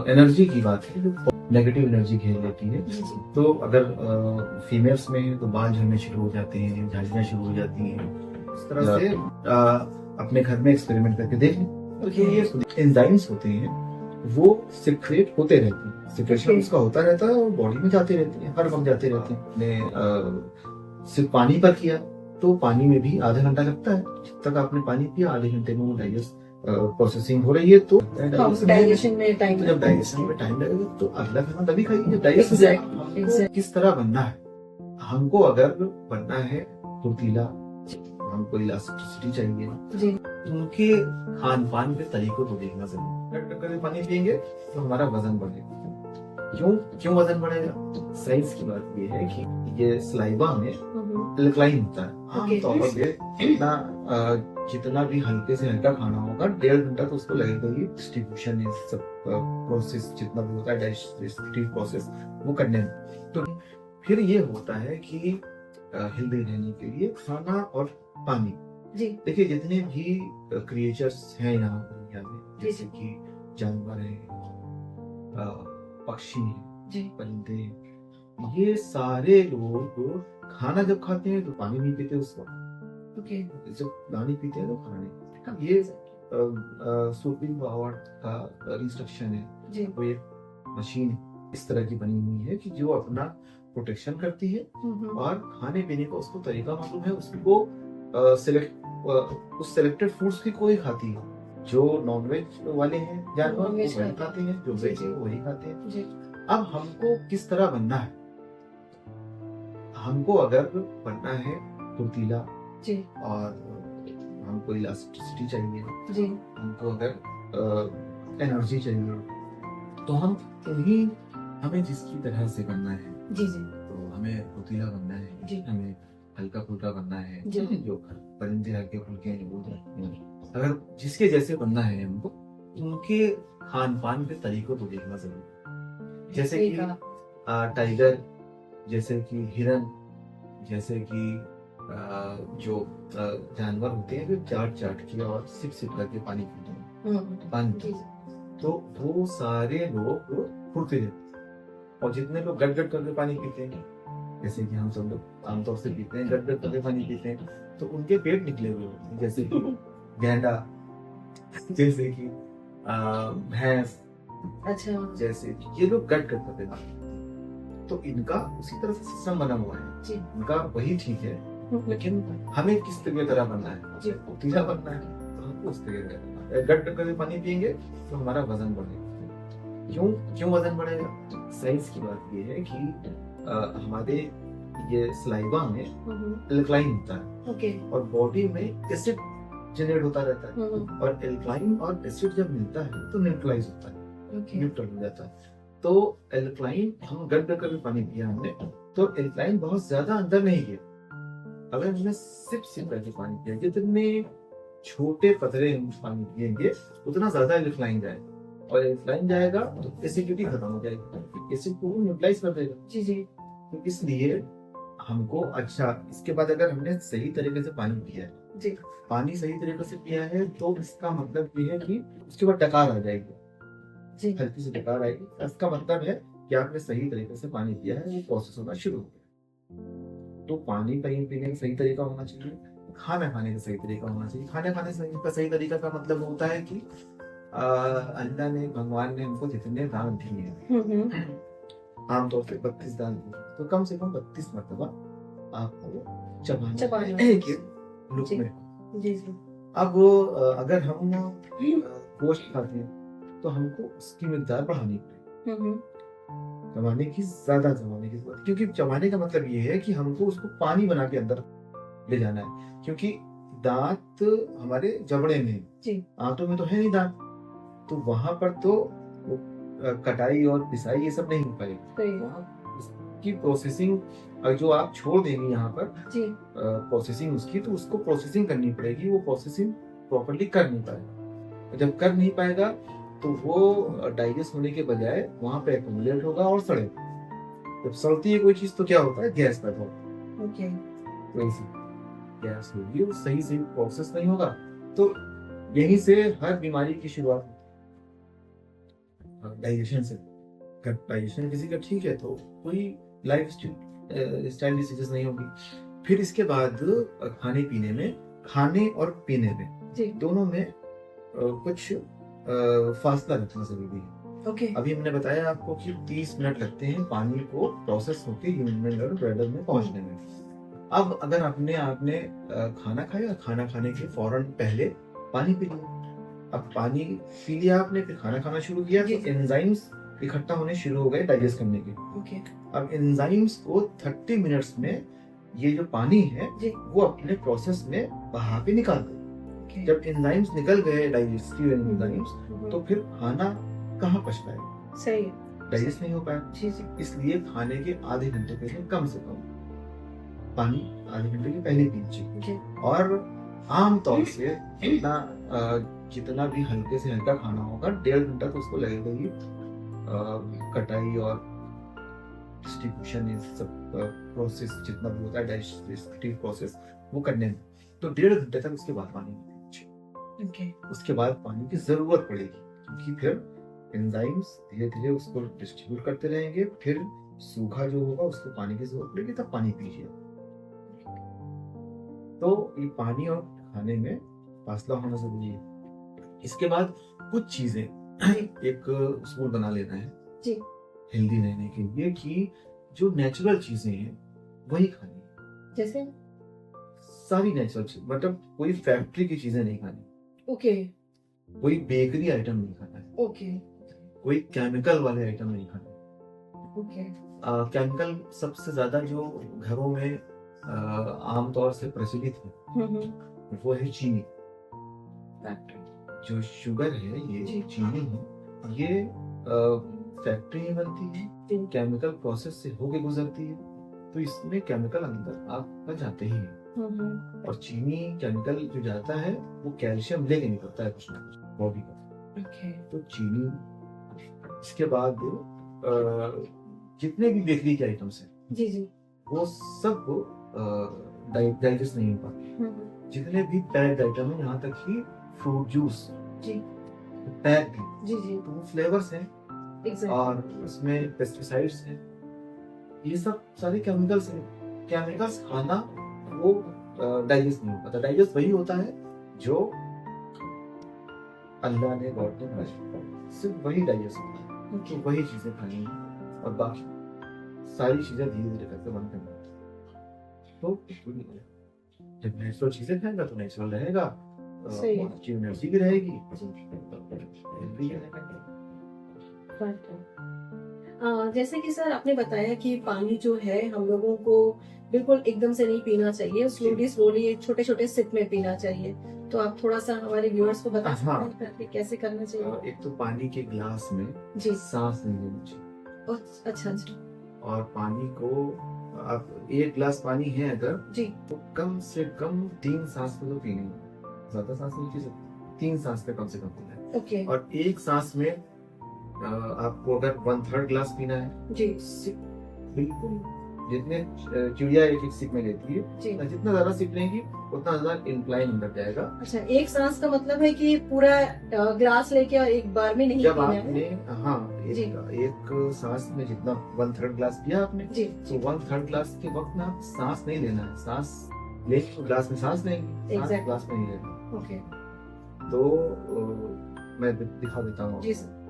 Energy की बात है, जो नेगेटिव एनर्जी घेर लेती है। तो अगर फीमेल्स में है तो बाल झड़ने शुरू हो जाते हैं, झाड़ियाँ शुरू हो जाती हैं। इस तरह से अपने घर में एक्सपेरिमेंट करके देख लें। तो जो ये एंजाइम्स होते हैं वो सिक्रेट होते रहते हैं, सिक्रेशन उसका होता रहता है और बॉडी में जाते रहते हैं, हर वक्त जाते रहते हैं। ने सिर्फ पानी पर किया तो पानी में भी आधा घंटा लगता है। जब तक आपने पानी पिया आधे घंटे में वो डाइजेस्ट प्रोसेसिंग हो रही है। तो डाइजेशन में टाइम, जब डाइजेशन में टाइम लगेगा तो अगला खाना तभी खाइए जब डाइजेशन। हमको किस तरह बनना है? हमको अगर बनना है फुर्तीला, हमको इलास्टिसिटी चाहिए, उनके खान पान के तरीकों को देखना जरूरी। पानी पियेंगे तो हमारा वजन बढ़ेगा। क्यों वजन बढ़ेगा? साइंस की बात ये है कि ये सलाइवा में एल्कलाइन होता है। आमतौर पर जितना भी हल्के से हल्का खाना होगा 1.5 घंटा तो उसको लगेगा ही डिस्ट्रीब्यूशन सब प्रोसेस जितना भी होता है डाइजेस्टिव प्रोसेस वो करने में। तो फिर ये होता है कि हेल्दी रहने के लिए खाना और पानी। देखिए जितने भी क्रिएचर्स हैं यहाँ पर इंडिया में, जैसे कि जानवर हैं, पक्षी हैं, परिंदे, ये सारे लोग खाना जब खाते हैं तो पानी नहीं पीते उस वक्त। जब पानी पीते हैं तो खाना नहीं। ये सुप्रीम पावर का इंस्ट्रक्शन है। वो एक मशीन इस तरह की बनी हुई है कि जो अपना प्रोटेक्शन करती है और खाने पीने का उसको तरीका मालूम है। उसको उस सिलेक्टेड फूड्स की कोई खाती है। जो नॉनवेज वाले हैं जानवर वही खाते हैं, जो वेज है वही खाते हैं। अब हमको किस तरह बनना है? हमको अगर बनना है फुर्तीला और हमको इलास्टिसिटी चाहिए, हमको अगर एनर्जी चाहिए, तो हमें जिसकी तरह से बनना है, तो हमें फुर्तीला बनना है, हमें हल्का फुल्का बनना है, जो परिंदे हल्के फुल्के हैं वो अगर जिसके जैसे बनना है हमको, उनके खान पान के तरीकों को देखना जरूरी। जैसे कि टाइगर, जैसे कि हिरन, जैसे कि जो जानवर होते हैं जो चाट के और सिप करके पानी पीते हैं, पानी, तो वो सारे लोग फुर्तीले। और जितने लोग गट करके पानी पीते हैं, जैसे कि हम सब लोग आमतौर से पीते हैं, गट करके पानी पीते हैं, तो उनके पेट निकले हुए होते हैं। जैसे कि गैंडा, जैसे कि भैंस, जैसे ये लोग गट करते हैं। तो इनका उसी तरह से सिस्टम बना हुआ है, इनका वही ठीक है। लेकिन हमें किस तरह बनना है? फुर्तीला बनना है तो हमको उस तरह गट करके पानी पियेंगे तो हमारा वजन बढ़ेगा। क्यों वजन बढ़ेगा? साइंस की बात ये है कि हमारे ये सलाइवा में एल्कलाइन होता है और बॉडी में एसिड जनरेट होता रहता है। और एल्कलाइन और एसिड जब मिलता है तो न्यूट्रलाइज होता है, न्यूट्रल हो जाता है। तो एल्कलाइन हम गट करके पानी पिया हमने, तो एल्कलाइन बहुत ज्यादा अंदर नहीं गया। अगर हमने सिप करके पानी पिया, जितने छोटे पतले हम पानी पिएंगे उतना ज्यादा एल्कलाइन जाएगा, और एल्कलाइन जाएगा तो एसिडिटी खत्म हो जाएगी, एसिड को न्यूट्रलाइज कर देगा। तो इसलिए हमको इसके बाद अगर हमने सही तरीके से पानी पिया है, पानी सही तरीके से पिया है, तो इसका मतलब ये है कि उसके बाद डकार आ जाएगी, हल्की सी डकार आएगी। इसका मतलब है कि आपने सही तरीके से पानी पिया है, वो प्रोसेस होना शुरू हो गया। तो पानी पीने का सही तरीका होना चाहिए, खाना खाने का सही तरीका होना चाहिए। खाना खाने का सही तरीका का मतलब होता है कि अल्लाह ने, भगवान ने हमको जितने दान दिए हैं, आमतौर से 32 दान दिए, तो कम से कम 32 मरतबा आपको चबाना है एक लुक में। अब अगर हम गोश्त खाते हैं तो हमको उसकी मिकदार बढ़ानी पड़ेगी, चबाने की जरूरत। क्योंकि चबाने का मतलब ये है कि हमको उसको पानी बना के अंदर ले जाना है। क्योंकि दांत हमारे जबड़े में है, आंतों में तो है नहीं दांत, तो वहां पर तो कटाई और पिसाई ये सब नहीं हो पाएगी। उसकी प्रोसेसिंग जो आप छोड़ देंगे यहाँ पर प्रोसेसिंग उसकी, तो उसको प्रोसेसिंग करनी पड़ेगी। वो प्रोसेसिंग प्रॉपर्ली कर नहीं पाएगा। जब कर नहीं पाएगा तो वो डाइजेस्ट होने के बजाय वहां पे एक्यूमुलेट होगा और सड़ेगा। जब सड़ती है कोई चीज तो क्या होता है? गैस पैदा होता है। वैसे गैस होगी, वो सही प्रोसेस नहीं होगा, तो यहीं से हर बीमारी की शुरुआत। डाइजेशन से। अगर डाइजेशन किसी का ठीक है तो कोई लाइफ स्टाइल डिसीजेस नहीं होगी। फिर इसके बाद खाने पीने में, खाने और पीने में जी दोनों में कुछ फासला रखना जरूरी है। ओके अभी हमने बताया आपको कि 30 मिनट लगते हैं पानी को प्रोसेस होके ह्यूमन ब्लैडर में पहुंचने में। अब अगर आपने खाना खाया, खाना खाने के फौरन पहले पानी पी लिया। अब पानी पी लिया आपने, फिर खाना खाना शुरू किया, जी, तो जी। एंजाइम्स इकट्ठा होने शुरू हो गए डाइजेस्ट करने के। ओके अब एंजाइम्स को 30 मिनट्स में ये जो पानी है जी वो अपने प्रोसेस में बहा के निकाल दे। ओके जब एंजाइम्स निकल गए, डाइजेस्टिव एंजाइम्स, तो फिर खाना कहाँ पच पाएगा, सही है डाइजेस्ट नहीं हो पाया। जी जी इसलिए खाने के आधे घंटे पहले कम से कम पानी आधे घंटे के पहले पीना चाहिए। जी और आम तौर से जितना भी हल्के से हल्का खाना होगा, 1.5 घंटा तो उसको लगेगा ही कटाई और डिस्ट्रीब्यूशन, ये सब प्रोसेस जितना भी होता है डाइजेस्टिव प्रोसेस वो करने में, तो 1.5 घंटे तक उसके बाद पानी नहीं पीना चाहिए। ओके उसके बाद पानी की जरूरत पड़ेगी, क्योंकि फिर एंजाइम्स धीरे धीरे उसको डिस्ट्रीब्यूट करते रहेंगे। फिर सूखा जो होगा उसको पानी की जरूरत पड़ेगी, तब पानी पीजिए। तो ये पानी और खाने में फासला होना जरूरी है। इसके बाद कुछ चीजें एक उसूल बना लेना है जी हेल्दी रहने के लिए, कि जो नेचुरल चीजें हैं वही खानी है। जैसे सारी नेचुरल चीज, मतलब कोई फैक्ट्री की चीजें नहीं खानी, ओके कोई बेकरी आइटम नहीं खाना है, ओके कोई केमिकल वाले आइटम नहीं खाने। ओके केमिकल सबसे ज्यादा जो घरों में आमतौर से प्रचलित है वो है चीनी। जो शुगर है, ये जी। चीनी है, ये फैक्ट्री में बनती है, जी। केमिकल प्रोसेस से होके गुजरती है, तो इसमें केमिकल अंदर आपका जाते ही है। और चीनी केमिकल जो जाता है वो कैल्शियम लेके निकलता है कुछ ना कुछ बॉडी का। ओके तो चीनी, इसके बाद जितने भी बेकरी के आइटम्स हैं जी जी वो सब डाइजेस्ट नहीं हो पाते। जितने भी पैक्ड आइटम है, यहाँ तक कि फ्रूट जूस जी पैक्ड है, जी जी तो वो फ्लेवर्स हैं एग्जैक्ट और उसमें पेस्टिसाइड्स हैं, ये सब सारे केमिकल्स हैं। केमिकल्स खाना वो डाइजेस्ट नहीं हो पाता। डाइजेस्ट वही होता है जो अल्लाह ने, गॉड ने बनाया, सिर्फ वही डाइजेस्ट होता है। तो वही चीजें खानी है और बाकी सारी चीजें धीरे धीरे करके बंद करनी है। तो जब नेचुरल चीजें खाएगा तो नेचुरल रहेगा, सही है। अच्छी एनर्जी भी रहेगी, जैसे कि सर आपने बताया कि पानी जो है हम लोगों को बिल्कुल एकदम से नहीं पीना चाहिए, स्लोली स्लोली छोटे छोटे सिप में पीना चाहिए। तो आप थोड़ा सा हमारे व्यूअर्स को बता सकते हैं कि कैसे करना चाहिए? एक तो पानी के ग्लास में जी सांस नहीं लेनी चाहिए। अच्छा अच्छा और पानी को, आप एक गिलास पानी है अगर, जी तो कम से कम 3 सांस पे तो पीनी है, ज्यादा सांस नहीं पी सकते, 3 सांस पे कम से कम पीना है। ओके और एक सांस में आपको अगर 1/3 गिलास पीना है, जी बिल्कुल जितने चिड़िया एक सिप में लेती है, जी जितना ज्यादा सिप लेंगी उतना ज्यादा इंक्लाइन अंदर जाएगा। अच्छा, एक सांस का मतलब है कि पूरा ग्लास लेके और एक बार में नहीं जब पीना है। आपने, हाँ, जी। एक सांस में जितना 1/3 गिलास पिया आपने, जी तो 1/3 गिलास के वक्त में आप सांस नहीं लेना है। सांस लेंगे तो ग्लास में सांस लेंगे, सांस Exactly. ग्लास में नहीं लेना। ओके तो मैं दिखा देता हूँ। जी सर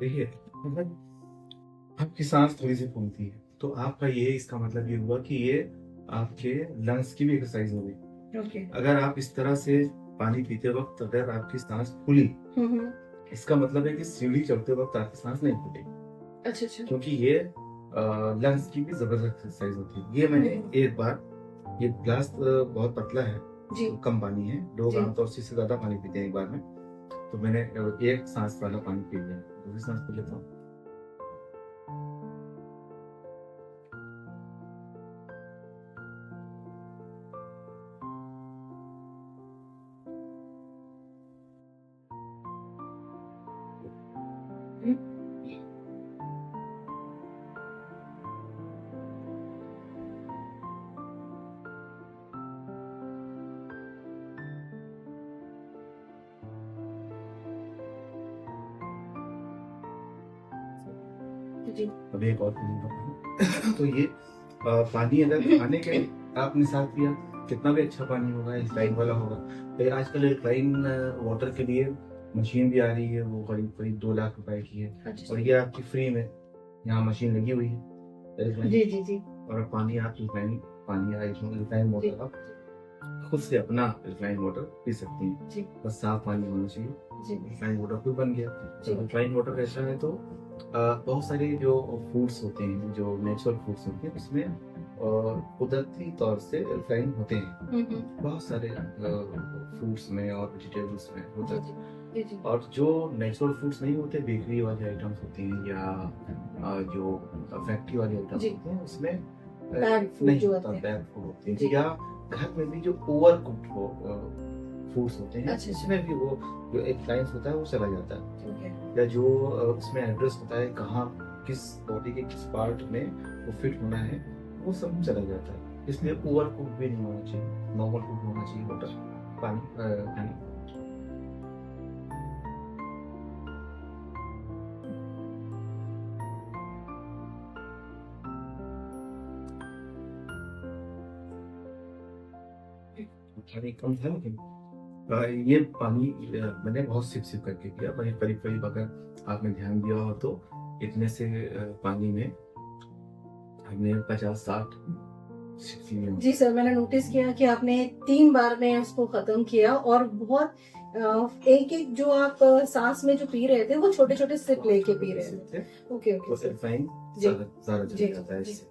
देखिए, आपकी सांस थोड़ी सी फूलती है, तो आपका ये, इसका मतलब ये हुआ कि ये आपके लंग्स की भी एक्सरसाइज हो गई। ओके अगर आप इस तरह से पानी पीते वक्त अगर आपकी सांस फूली, इसका मतलब है कि सीढ़ी चढ़ते वक्त आपकी सांस नहीं फूलेगी, अच्छा अच्छा क्योंकि ये लंग्स की भी जबरदस्त एक्सरसाइज होती है। ये मैंने एक बार, ये ग्लास बहुत पतला है, जी तो कम पानी है, लोग जी। आमतौर से इससे ज्यादा पानी पीते हैं एक बार में, तो मैंने एक सांस वाला पानी पी लिया, दूसरी सांस को लेता हूँ। जी अभी एक और फीलिंग बताऊँ। तो ये पानी अगर खाने के आपने साथ पिया, कितना भी अच्छा पानी होगा, एल्कलाइन वाला होगा। फिर आजकल एल्कलाइन वाटर के लिए मशीन भी आ रही है, वो करीब करीब 2 लाख रुपए की है, अच्छा। और ये आपकी फ्री में यहाँ मशीन लगी हुई है एल्कलाइन। जी जी जी और पानी आप एल्कलाइन पानी या एल्कलाइन वाटर आप खुद से अपना एल्कलाइन वाटर पी सकती हैं। जी बस साफ पानी होना चाहिए। जी एल्कलाइन वाटर भी बन गया। जी। जब एल्कलाइन वाटर ऐसा है तो बहुत सारे जो फूड्स होते हैं, जो नेचुरल फूड्स होते हैं, उसमें कुदरती तौर से एल्कलाइन होते हैं। बहुत सारे फ्रूट्स में और वेजिटेबल्स में होता है। जी जी और जो नेचुरल फूड्स नहीं होते, बेकरी वाले आइटम्स होते हैं या जो फैक्ट्री वाले आइटम्स जी। होते हैं, उसमें Bad food नहीं जो होता, होते हैं। बैड फूड होते जी। हैं, या घर में भी जो ओवर कुक्ड हो फूड्स होते हैं, अच्छा, अच्छा। उसमें भी वो जो एल्कलाइन होता है वो चला जाता है। ठीक है। या जो उसमें एड्रेस होता है कहाँ किस बॉडी के किस पार्ट में वो फिट होना है, वो सब चला जाता है। इसलिए ओवर कुक भी नहीं होना चाहिए, नॉर्मल कुक होना चाहिए वाटर, पानी पानी। पानी कम था, लेकिन ये पानी मैंने बहुत सिप सिप करके पिया। वही करीब करीब अगर आपने ध्यान दिया हो तो इतने से पानी में हमने 50-60 सिप पी लिए। जी सर, मैंने नोटिस किया कि आपने 3 बार में उसको खत्म किया, और बहुत एक एक जो आप सांस में जो पी रहे थे वो छोटे छोटे सिप लेके पी रहे थे। ओके तो ओके सर। एल्कलाइन जी। ज्यादा जी, चला जाता है जी। इससे।